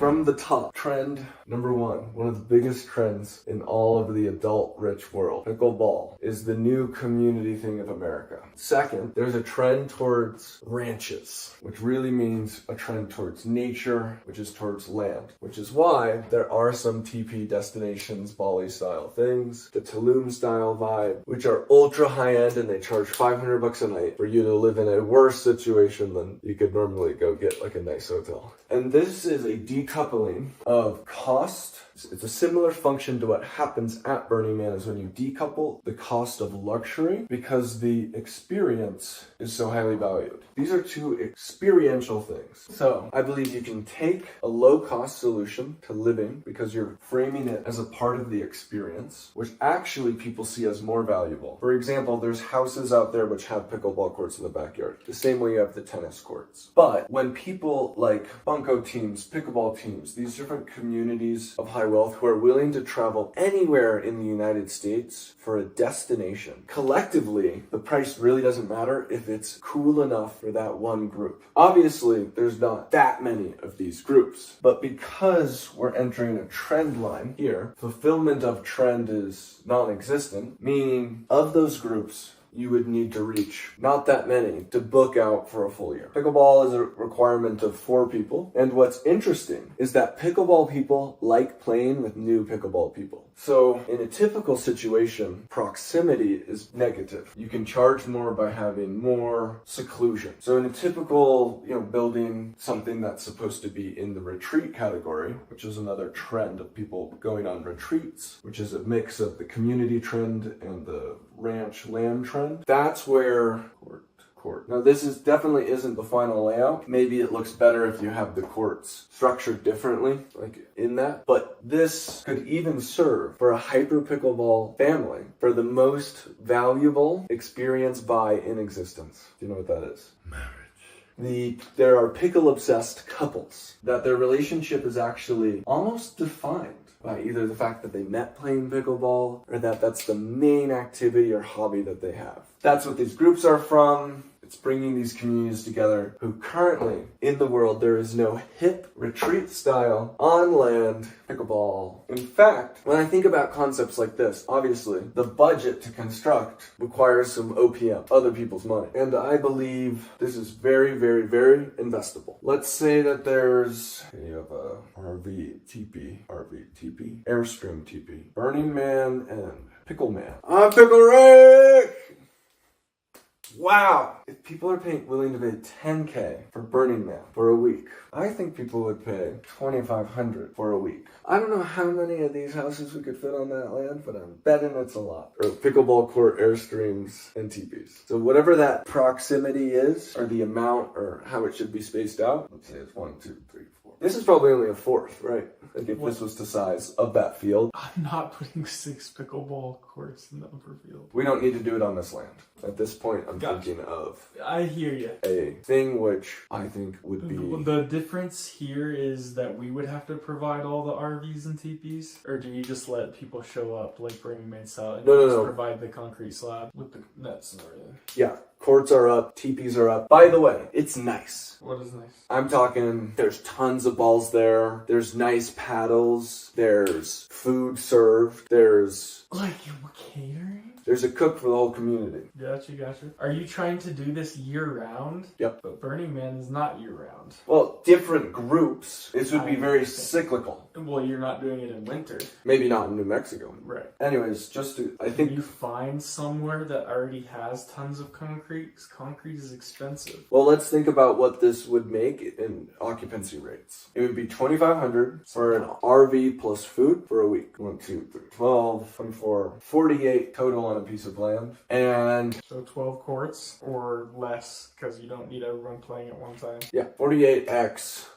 from the top, trend number one of the biggest trends in all of the adult rich world. Pickleball is the new community thing of America. Second, there's a trend towards ranches, which really means a trend towards nature, which is towards land, which is why there are some TP destinations, Bali style things, the Tulum style vibe, which are ultra high end and they charge $500 a night for you to live in a worse situation than you could normally go get like a nice hotel. And this is a decoupling of cost. It's a similar function to what happens at Burning Man is when you decouple the cost of luxury because the experience is so highly valued. These are two experiential things. So I believe you can take a low cost solution to living because you're framing it as a part of the experience, which actually people see as more valuable. For example, there's houses out there which have pickleball courts in the backyard, the same way you have the tennis courts. But when people like bunco teams, pickleball teams, these different communities of high wealth who are willing to travel anywhere in the United States for a destination, collectively, the price really doesn't matter if it's cool enough for that one group. Obviously, there's not that many of these groups, but because we're entering a trend line here, fulfillment of trend is non-existent, meaning of those groups, you would need to reach not that many to book out for a full year. Pickleball is a requirement of 4 people. And what's interesting is that pickleball people like playing with new pickleball people. So in a typical situation, proximity is negative. You can charge more by having more seclusion. So in a typical, building something that's supposed to be in the retreat category, which is another trend of people going on retreats, which is a mix of the community trend and the ranch land trend. That's where court. Now this definitely isn't the final layout. Maybe it looks better if you have the courts structured differently, like in that. But this could even serve for a hyper pickleball family for the most valuable experience buy in existence. Do you know what that is? Marriage. There are pickle obsessed couples that their relationship is actually almost defined by either the fact that they met playing pickleball or that that's the main activity or hobby that they have. That's what these groups are from. It's bringing these communities together who currently in the world there is no hip retreat style on land pickleball. In fact, when I think about concepts like this, obviously the budget to construct requires some OPM, other people's money. And I believe this is very, very, very investable. Let's say that you have a RV TP, Airstream TP, Burning Man and Pickleman. I'm Pickle Rick! Wow! If people are willing to pay $10K for Burning Man for a week, I think people would pay $2,500 for a week. I don't know how many of these houses we could fit on that land, but I'm betting it's a lot. Or pickleball court, Airstreams, and teepees. So whatever that proximity is, or the amount, or how it should be spaced out, let's say it's 1, 2, 3, 4. This is probably only a fourth, right? Like if this was the size of that field. I'm not putting 6 pickleball courts in the upper field. We don't need to do it on this land. At this point, I'm thinking of... I hear you. A thing which I think would be... The difference here is that we would have to provide all the RVs and teepees? Or do you just let people show up like Burning Man style and No. provide the concrete slab with the nets and everything? Yeah. Courts are up, teepees are up. By the way, it's nice. What is nice? I'm talking, there's tons of balls there. There's nice paddles. There's food served. There's... Like catering? There's a cook for the whole community. Gotcha. Are you trying to do this year-round? Yep. But Burning Man is not year-round. Well, different groups. This would be very cyclical. Well, you're not doing it in winter. Maybe not in New Mexico. Right. Anyways, Can you find somewhere that already has tons of concrete? Because concrete is expensive. Well, let's think about what this would make in occupancy rates. It would be $2,500 for an RV plus food for a week. 1, 2, 3, 12, 24, 48 total on a piece of land. And so 12 courts or less because you don't need everyone playing at one time. Yeah, 48x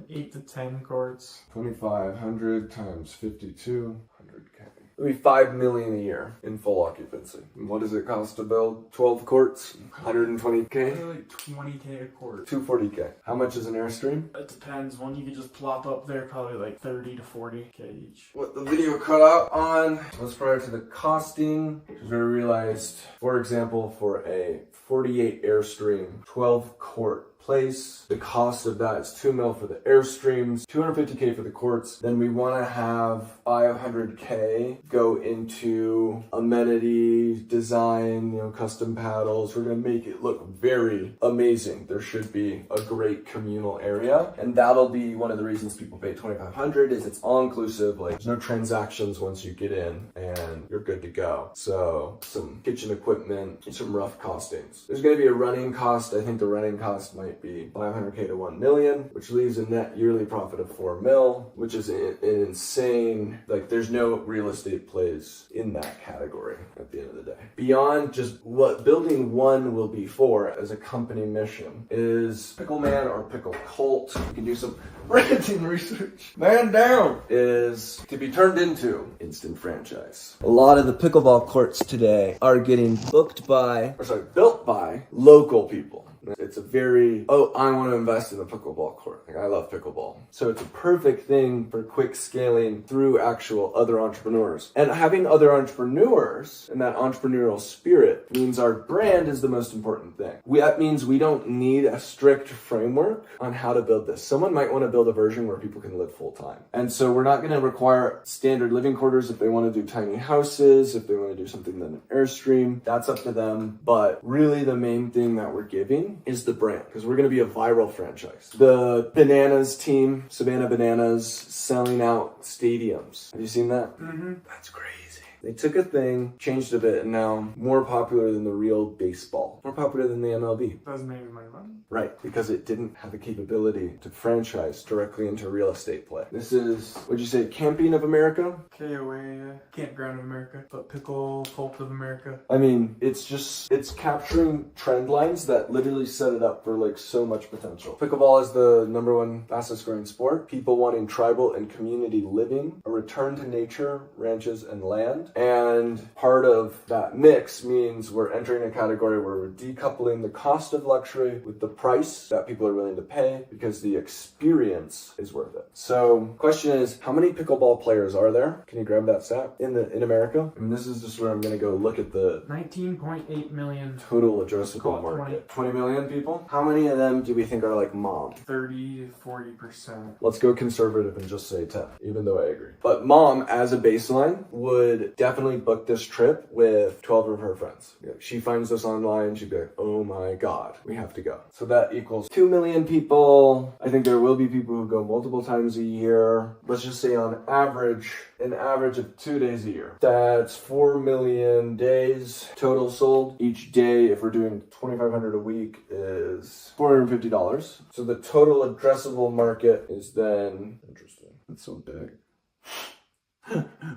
8 to 10 courts. 2,500 times 52, 100K. It would be $5 million a year in full occupancy. And what does it cost to build 12 courts? 120K? Like 20K a court. 240K. How much is an Airstream? It depends. One you could just plop up there, probably like 30 to 40K each. What the video cut out on was prior to the costing, which is where we realized, for example, for a 48 Airstream 12 court place. The cost of that is $2 million for the Airstreams, $250K for the courts. Then we want to have $500K go into amenity design, custom paddles. We're going to make it look very amazing. There should be a great communal area, and that'll be one of the reasons people pay $2,500 is it's all inclusive. Like, there's no transactions once you get in, and you're good to go. So some kitchen equipment, some rough costings. There's going to be a running cost. I think the running cost might be $500K to $1 million, which leaves a net yearly profit of $4 million, which is an insane, like, there's no real estate plays in that category at the end of the day. Beyond just what building one will be for as a company mission is Pickleman or Picklecult. You can do some branding research. Man down is to be turned into instant franchise. A lot of the pickleball courts today are getting built by local people. It's a very, I want to invest in a pickleball court. Like, I love pickleball. So it's a perfect thing for quick scaling through actual other entrepreneurs. And having other entrepreneurs and that entrepreneurial spirit means our brand is the most important thing. That means we don't need a strict framework on how to build this. Someone might want to build a version where people can live full time. And so we're not going to require standard living quarters if they want to do tiny houses, if they want to do something then an Airstream, that's up to them. But really the main thing that we're giving is the brand, because we're going to be a viral franchise. The Bananas team, Savannah Bananas, selling out stadiums. Have you seen that? Mm-hmm. That's crazy. They took a thing, changed a bit, and now more popular than the real baseball. More popular than the MLB. Doesn't make any money. Right, because it didn't have the capability to franchise directly into real estate play. This is, what'd you say, Camping of America? KOA, Campground of America, but Picklecult of America. I mean, it's capturing trend lines that literally set it up for like so much potential. Pickleball is the #1 fastest growing sport. People wanting tribal and community living, a return to nature, ranches, and land. And part of that mix means we're entering a category where we're decoupling the cost of luxury with the price that people are willing to pay because the experience is worth it. So question is, how many pickleball players are there? Can you grab that stat in America? I mean, this is just where I'm going to go look at the 19.8 million total addressable market. 20 million people? How many of them do we think are like mom? 30 to 40%. Let's go conservative and just say 10, even though I agree. But mom, as a baseline, would definitely book this trip with 12 of her friends. She finds us online, she'd be like, oh my God, we have to go. So that equals 2 million people. I think there will be people who go multiple times a year. Let's just say on average, an average of 2 days a year. That's 4 million days total sold. Each day, if we're doing $2,500 a week, is $450. So the total addressable market is then, interesting, that's so big.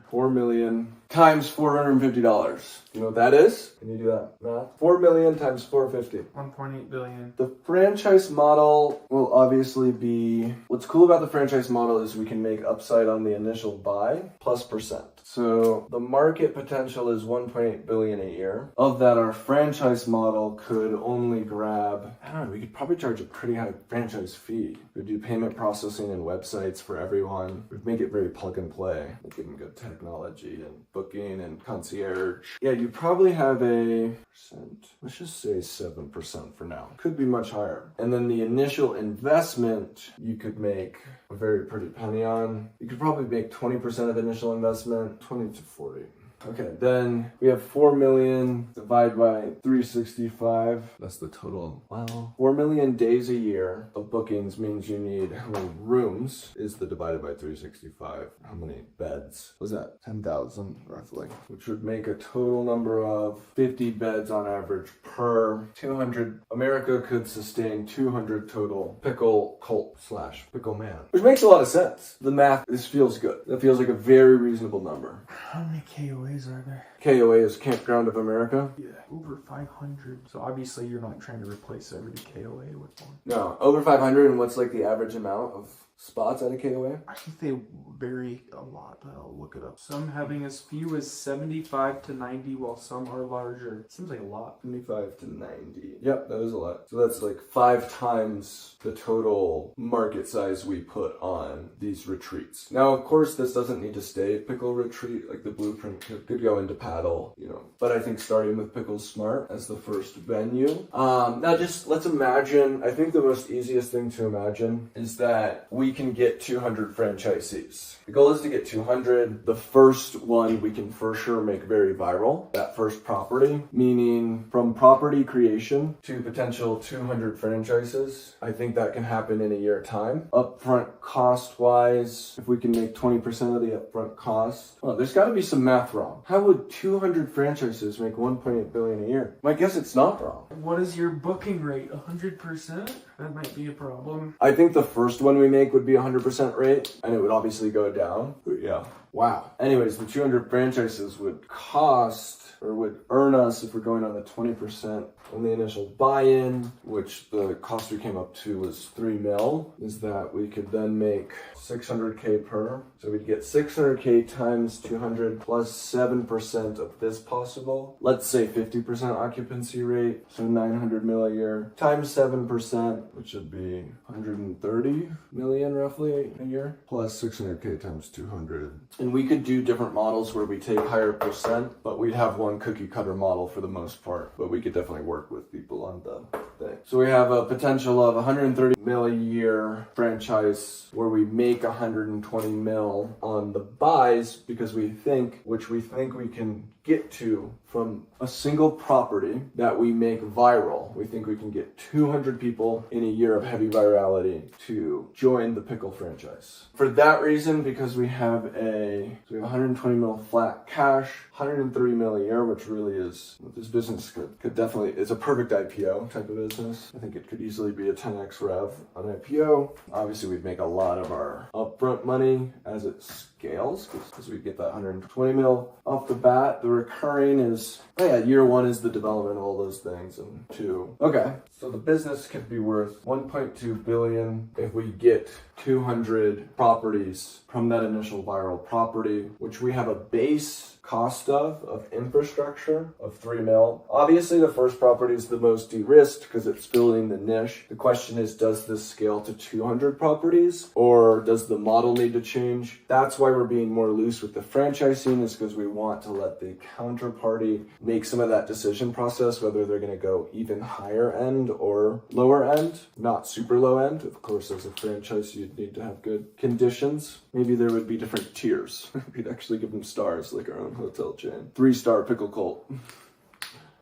4 million times $450. You know what that is? Can you do that math? 4 million times 450. 1.8 billion. The franchise model will obviously be, what's cool about the franchise model is we can make upside on the initial buy plus percent. So the market potential is 1.8 billion a year. Of that, our franchise model could only grab, I don't know, we could probably charge a pretty high franchise fee. We'd do payment processing and websites for everyone. We'd make it very plug and play. We'd give them good technology and booking and concierge. Yeah, you probably have a percent, let's just say 7% for now. Could be much higher. And then the initial investment, you could make a very pretty penny on. You could probably make 20% of initial investment, 20 to 40. Okay, then we have 4 million divided by 365. That's the total. Wow. 4 million days a year of bookings means you need, how many rooms is the divided by 365? How many beds? Was that 10,000 roughly? Which would make a total number of 50 beds on average per 200. America could sustain 200 total Picklecult / Pickleman. Which makes a lot of sense. The math, this feels good. That feels like a very reasonable number. How many KOAs are there? KOA is Campground of America. Yeah, over 500. So obviously you're not trying to replace every KOA with one. No, over 500. And what's like the average amount of spots at a KOA? I think they vary a lot. I'll look it up. Some having as few as 75 to 90, while some are larger. Seems like a lot. 75 to 90. Yep, that is a lot. So that's like 5 times the total market size we put on these retreats. Now, of course, this doesn't need to stay pickle retreat. Like the blueprint could go into paddle, you know. But I think starting with Pickle Smart as the first venue. Now just let's imagine, I think the most easiest thing to imagine is that we can get 200 franchisees. The goal is to get 200. The first one we can for sure make very viral. That first property, meaning from property creation to potential 200 franchises. I think that can happen in a year time. Upfront cost wise, if we can make 20% of the upfront cost, well, there's got to be some math wrong. How would 200 franchises make 1.8 billion a year? I guess it's not wrong. What is your booking rate? 100%? That might be a problem. I think the first one we make would be 100% rate, and it would obviously go down. But yeah. Wow. Anyways, the 200 franchises would cost, or would earn us, if we're going on the 20% on the initial buy-in, which the cost we came up to was 3 mil, is that we could then make 600K per. So we'd get 600K times 200 plus 7% of this possible. Let's say 50% occupancy rate, so 900 mil a year, times 7%, which would be 130 million roughly a year, plus 600K times 200. And we could do different models where we take higher percent, but we'd have one cookie cutter model for the most part, but we could definitely work with people on the thing. So we have a potential of 130 mil a year franchise where we make 120 mil on the buys because we think we can get to from a single property that we make viral. We think we can get 200 people in a year of heavy virality to join the Pickle franchise. For that reason, because we have 120 mil flat cash, 103 mil a year, which really is, this business could definitely, it's a perfect IPO type of business. I think it could easily be a 10x rev on IPO. Obviously, we'd make a lot of our upfront money as it scales because we get that 120 mil off the bat. The recurring is, year one is the development of all those things, and 2. Okay, so the business could be worth 1.2 billion if we get 200 properties from that initial viral property, which we have a base cost of infrastructure of 3 mil. Obviously, the first property is the most de-risked because it's building the niche. The question is, does this scale to 200 properties or does the model need to change? That's why we're being more loose with the franchising, is because we want to let the counterparty make some of that decision process, whether they're going to go even higher end or lower end, not super low end. Of course, as a franchise, you'd need to have good conditions. Maybe there would be different tiers. We'd actually give them stars like our own hotel chain. 3-star Picklecult.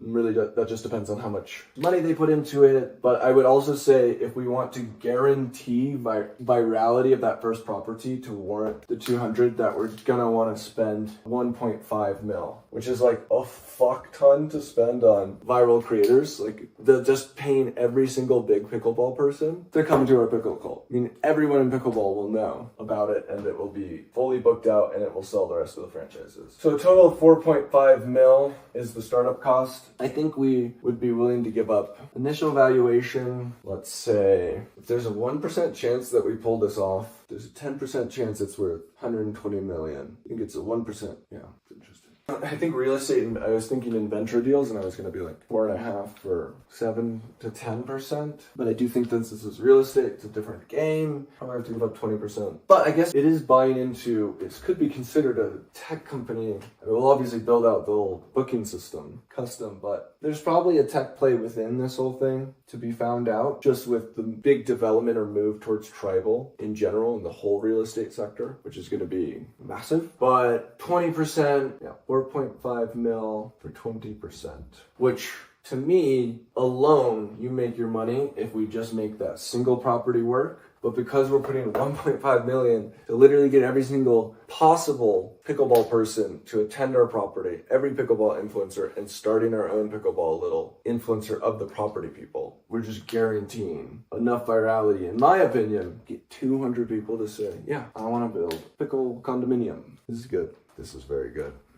Really, that just depends on how much money they put into it. But I would also say if we want to guarantee virality of that first property to warrant the 200, that we're gonna want to spend 1.5 mil, which is like a fuck ton to spend on viral creators. Like just paying every single big pickleball person to come to our Picklecult. I mean, everyone in pickleball will know about it, and it will be fully booked out, and it will sell the rest of the franchises. So a total of 4.5 mil is the startup cost. I think we would be willing to give up initial valuation. Let's say if there's a 1% chance that we pull this off, there's a 10% chance it's worth 120 million. I think it's a 1%. Yeah, it's interesting. I think real estate, I was thinking in venture deals, and I was going to be like 4.5 for 7 to 10%. But I do think that this is real estate, it's a different game. Probably have to give up 20%. But I guess it is buying into, it could be considered a tech company. It will obviously build out the whole booking system, custom, but there's probably a tech play within this whole thing to be found out, just with the big development or move towards tribal in general in the whole real estate sector, which is going to be massive. But 20%, 4.5 mil for 20%, which to me alone, you make your money if we just make that single property work. But because we're putting 1.5 million to literally get every single possible pickleball person to attend our property, every pickleball influencer, and starting our own pickleball little influencer of the property people, we're just guaranteeing enough virality, in my opinion, get 200 people to say, yeah, I want to build pickle condominium. This is good. This is very good.